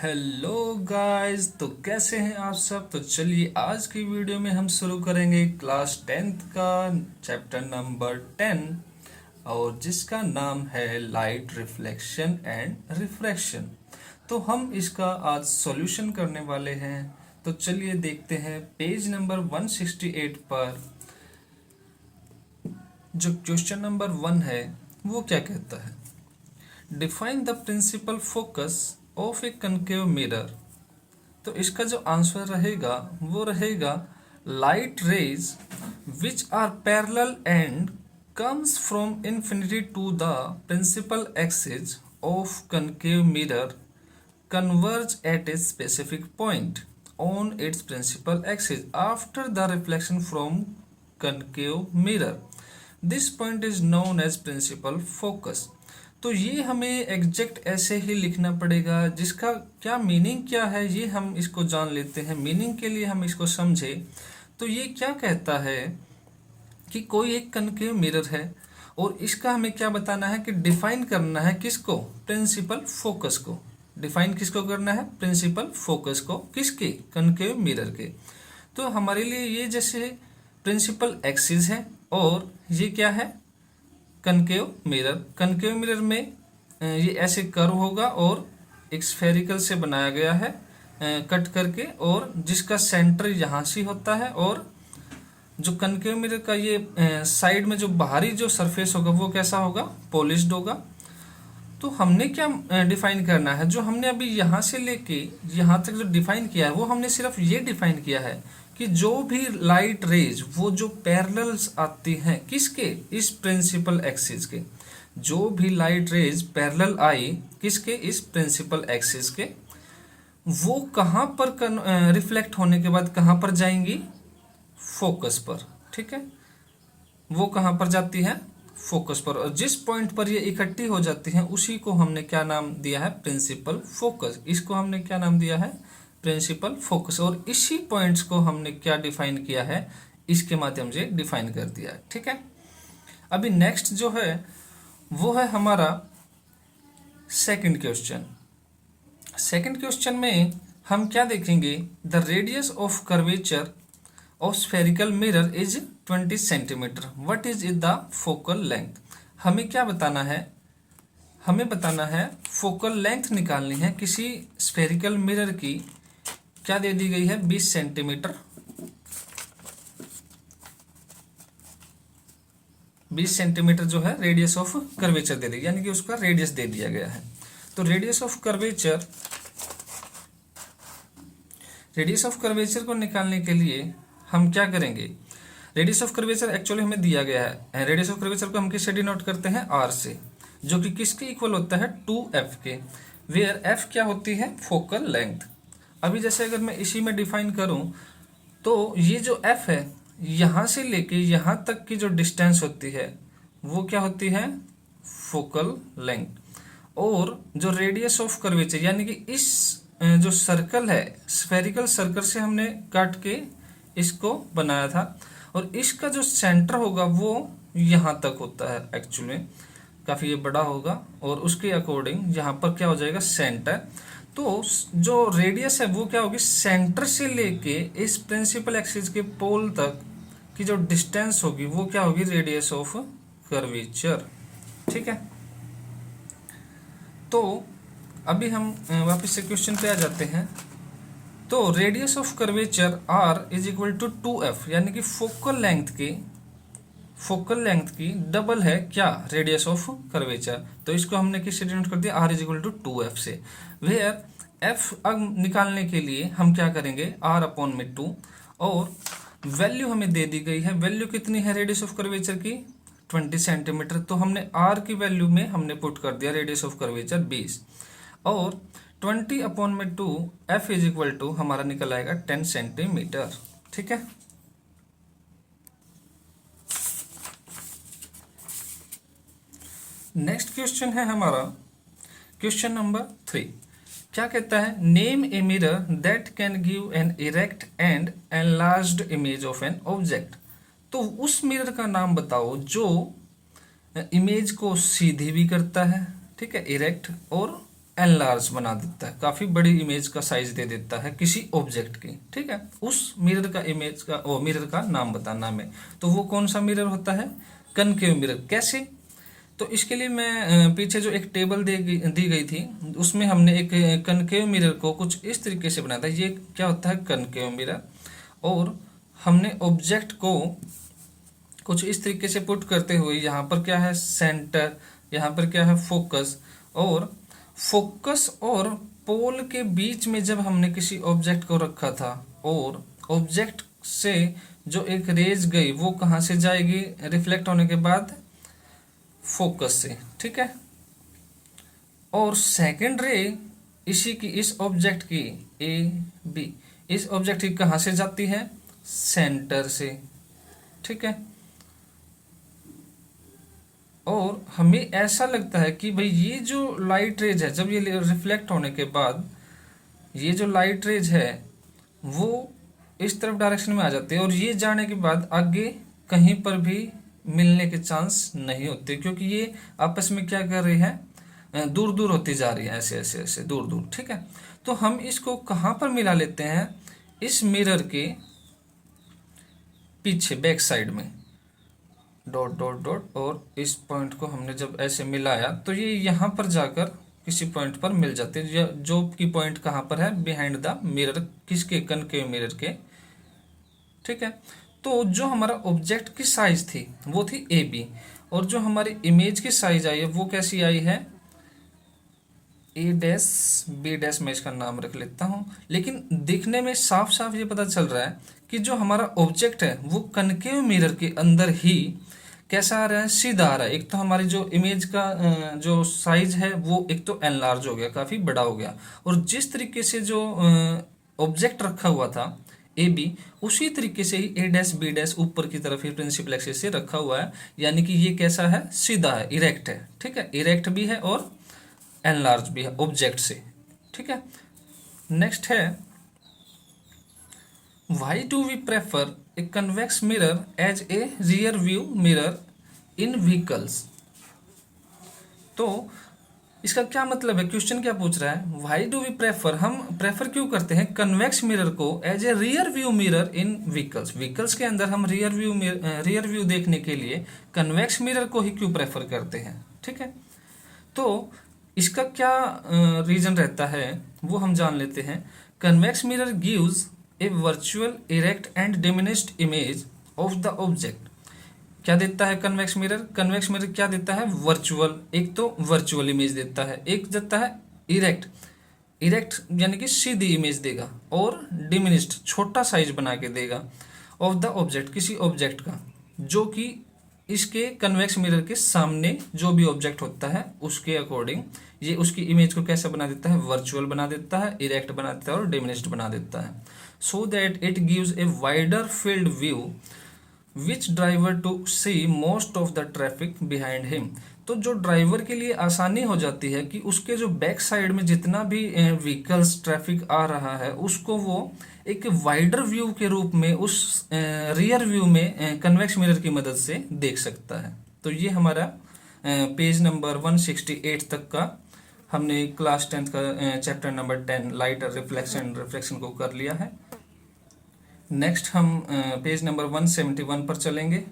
Hello guys, तो कैसे हैं आप सब। तो चलिए आज की वीडियो में हम शुरू करेंगे क्लास 10th का चैप्टर नंबर 10 और जिसका नाम है लाइट रिफ्लेक्शन एंड रिफ्रैक्शन। तो हम इसका आज सॉल्यूशन करने वाले हैं। तो चलिए देखते हैं पेज नंबर 168 पर जो क्वेश्चन नंबर 1 है वो क्या कहता है। Define the principal focus of a concave mirror. तो इसका जो आंसर रहेगा वो रहेगा light rays which are parallel and comes from infinity to the principal axis of concave mirror converge at a specific point on its principal axis after the reflection from concave mirror. This point is known as principal focus. तो ये हमें exact ऐसे ही लिखना पड़ेगा, जिसका क्या meaning क्या है ये हम इसको जान लेते हैं। मीनिंग के लिए हम इसको समझे तो ये क्या कहता है कि कोई एक कनकेव मिरर है और इसका हमें क्या बताना है कि डिफाइन करना है किसको, प्रिंसिपल फोकस को। डिफाइन किसको करना है, प्रिंसिपल फोकस को, किसके, कनकेव मिरर के। तो हमारे लिए ये जैसे प्रिंसिपल एक्सिस है और ये क्या है, कनकेव मिरर। कनकेव मिरर में ये ऐसे कर्व होगा और एक स्फेरिकल से बनाया गया है कट करके, और जिसका सेंटर यहाँ से होता है। और जो कनकेव मिरर का ये साइड में जो बाहरी जो सरफेस होगा वो कैसा होगा, पॉलिश्ड होगा। तो हमने क्या डिफाइन करना है, जो हमने अभी यहाँ से लेके यहाँ तक जो डिफाइन किया है वो हमने सिर्फ ये डिफाइन किया है कि जो भी लाइट रेज वो जो पैरेलल्स आती हैं किसके, इस प्रिंसिपल एक्सिस के। जो भी लाइट रेज पैरेलल आई किसके, इस प्रिंसिपल एक्सिस के, वो कहाँ पर रिफ्लेक्ट होने के बाद कहाँ पर जाएंगी, फोकस पर। ठीक है, वो कहाँ पर जाती है, फोकस पर। और जिस पॉइंट पर ये इकट्ठी हो जाती हैं उसी को हमने क्या नाम दिया है, प्रिंसिपल फोकस। इसको हमने क्या नाम दिया है, प्रिंसिपल फोकस। और इसी पॉइंट्स को हमने क्या डिफाइन किया है, इसके माध्यम से डिफाइन कर दिया है। ठीक है, अभी नेक्स्ट जो है वो है हमारा सेकंड क्वेश्चन। सेकंड क्वेश्चन में हम क्या देखेंगे, the radius of curvature of spherical mirror is 20 centimetre, what is the focal length. हमें क्या बताना है, हमें बताना है फोकल लेंथ निकालनी है किसी स्फेरिकल मिरर की। क्या दे दी गई है, 20 सेंटीमीटर। 20 सेंटीमीटर जो है रेडियस ऑफ कर्वेचर दे दी, यानी कि उसका रेडियस दे दिया गया है। तो रेडियस ऑफ कर्वेचर को निकालने के लिए हम क्या करेंगे, रेडियस ऑफ कर्वेचर एक्चुअली हमें दिया गया है। रेडियस ऑफ कर्वेचर को हम किससे डिनोट करते हैं, आर से, जो कि किसके इक्वल होता है, 2f के, वेयर f क्या होती है, फोकल लेंथ। अभी जैसे अगर मैं इसी में डिफाइन करूं तो ये जो f है यहाँ से लेके यहाँ तक की जो डिस्टेंस होती है वो क्या होती है, फोकल लेंथ। और जो रेडियस ऑफ कर्वेचर यानी कि इस जो सर्कल है, स्फेरिकल सर्कल से हमने काट के इसको बनाया था, और इसका जो सेंटर होगा वो यहाँ तक होता है। एक्चुअली काफ़ी ये बड़ा होगा और उसके अकॉर्डिंग यहाँ पर क्या हो जाएगा, सेंटर। तो जो रेडियस है वो क्या होगी, सेंटर से लेके इस प्रिंसिपल एक्सिस के पोल तक की जो डिस्टेंस होगी वो क्या होगी, रेडियस ऑफ कर्वेचर। ठीक है, तो अभी हम वापस से क्वेश्चन पे आ जाते हैं। तो radius of curvature r is equal to 2f, यानी कि फोकल लेंथ की डबल है क्या, रेडियस ऑफ कर्वेचर। तो इसको हमने किससे डिनोट कर दिया, r is equal to 2f से। वेयर f अब निकालने के लिए हम क्या करेंगे, r अपॉन में 2, और वैल्यू हमें दे दी गई है। वैल्यू कितनी है रेडियस ऑफ कर्वेचर की, 20 सेंटीमीटर। तो हमने r की वैल्यू में हमने पुट कर दिया रेडियस ऑफ कर्वेचर 20, और 20 अपॉन में 2, f इज इक्वल टू हमारा निकल आएगा 10 सेंटीमीटर। ठीक है, नेक्स्ट क्वेश्चन है हमारा क्वेश्चन नंबर 3। क्या कहता है, name a mirror that can give an erect and enlarged image of an object. तो उस मिरर का नाम बताओ जो इमेज को सीधी भी करता है, ठीक है, इरेक्ट, और एनलार्ज बना देता है, काफी बड़ी इमेज का साइज दे देता है किसी ऑब्जेक्ट की, ठीक है। उस मिरर का इमेज का मिरर का नाम बताना हमें, तो वो कौन सा मिरर होता है, कनकेव मिरर। कैसे, तो इसके लिए मैं पीछे जो एक टेबल दी गई थी उसमें हमने एक कनकेव मिरर को कुछ इस तरीके से बनाया था। ये क्या होता है, कनकेव मिरर, और हमने ऑब्जेक्ट को कुछ इस तरीके से पुट करते हुए यहाँ पर क्या है सेंटर, यहाँ पर क्या है फोकस, और फोकस और पोल के बीच में जब हमने किसी ऑब्जेक्ट को रखा था, और ऑब्जेक्ट से जो एक रेज गई वो कहाँ से जाएगी, रिफ्लेक्ट होने के बाद फोकस से, ठीक है। और सेकेंड रे इसी की, इस ऑब्जेक्ट की ए बी, इस ऑब्जेक्ट की कहाँ से जाती है, सेंटर से, ठीक है। और हमें ऐसा लगता है कि भाई ये जो लाइट रेज है, जब ये रिफ्लेक्ट होने के बाद ये जो लाइट रेज है वो इस तरफ डायरेक्शन में आ जाती है, और ये जाने के बाद आगे कहीं पर भी मिलने के चांस नहीं होते, क्योंकि ये आपस में क्या कर रही है, दूर दूर होती जा रही है, ऐसे ऐसे ऐसे दूर दूर, ठीक है। तो हम इसको कहाँ पर मिला लेते हैं, इस मिरर के पीछे बैक साइड में, डॉट डॉट डॉट, और इस पॉइंट को हमने जब ऐसे मिलाया तो ये यहाँ पर जाकर किसी पॉइंट पर मिल जाते हैं, जो की पॉइंट कहाँ पर है, बिहाइंड द मिरर, किसके, कनकेव मिरर के, ठीक है। तो जो हमारा ऑब्जेक्ट की साइज थी वो थी ए बी, और जो हमारी इमेज की साइज आई है वो कैसी आई है, ए डैश बी डैश, मैं इसका नाम रख लेता हूँ। लेकिन दिखने में साफ साफ ये पता चल रहा है कि जो हमारा ऑब्जेक्ट है वो कनकेव मिरर के अंदर ही कैसा आ रहा है, सीधा आ रहा है। एक तो हमारी जो इमेज का जो साइज है वो एक तो एनलार्ज हो गया, काफी बड़ा हो गया, और जिस तरीके से जो ऑब्जेक्ट रखा हुआ था ए बी, उसी तरीके से ही ए डैश बी डैश ऊपर की तरफ ही प्रिंसिपल एक्सिस से रखा हुआ है, यानी कि ये कैसा है, सीधा है, इरेक्ट है, ठीक है। इरेक्ट भी है और एनलार्ज भी है ऑब्जेक्ट से, ठीक है। नेक्स्ट है, why do we prefer a convex mirror as a rear view mirror in vehicles. तो इसका क्या मतलब है, क्वेश्चन क्या पूछ रहा है, वाई डू वी प्रेफर, हम प्रेफर क्यों करते हैं कन्वेक्स मिरर को as a rear view mirror in vehicles. Vehicles के अंदर हम रियर व्यू देखने के लिए कन्वेक्स मिरर को ही क्यों प्रेफर करते हैं, ठीक है। तो इसका क्या रीजन रहता है वो हम जान लेते हैं। Convex mirror gives A virtual erect and diminished image of the object. क्या देता है कन्वेक्स मिरर, कन्वेक्स मिरर क्या देता है, वर्चुअल, एक तो वर्चुअल इमेज देता है, एक देता है इरेक्ट, इरेक्ट यानी कि सीधी इमेज देगा, और डिमिनिश्ड छोटा साइज बना के देगा ऑफ द ऑब्जेक्ट, किसी ऑब्जेक्ट का, जो कि इसके कन्वेक्स मिरर के सामने जो भी ऑब्जेक्ट होता है उसके अकॉर्डिंग ये उसकी इमेज को कैसे बना देता है, वर्चुअल बना देता है, इरेक्ट बना देता है और डिमिनिश्ड बना देता है, so that it gives a wider field view which driver to see most of the traffic behind him. तो जो ड्राइवर के लिए आसानी हो जाती है कि उसके जो बैक साइड में जितना भी व्हीकल्स ट्रैफिक आ रहा है उसको वो एक वाइडर व्यू के रूप में उस रियर व्यू में कन्वेक्स मिरर की मदद से देख सकता है। तो ये हमारा पेज नंबर 168 तक का हमने क्लास 10th का चैप्टर नंबर 10 लाइट और रिफ्लेक्शन को कर लिया है। नेक्स्ट हम पेज नंबर 171 पर चलेंगे।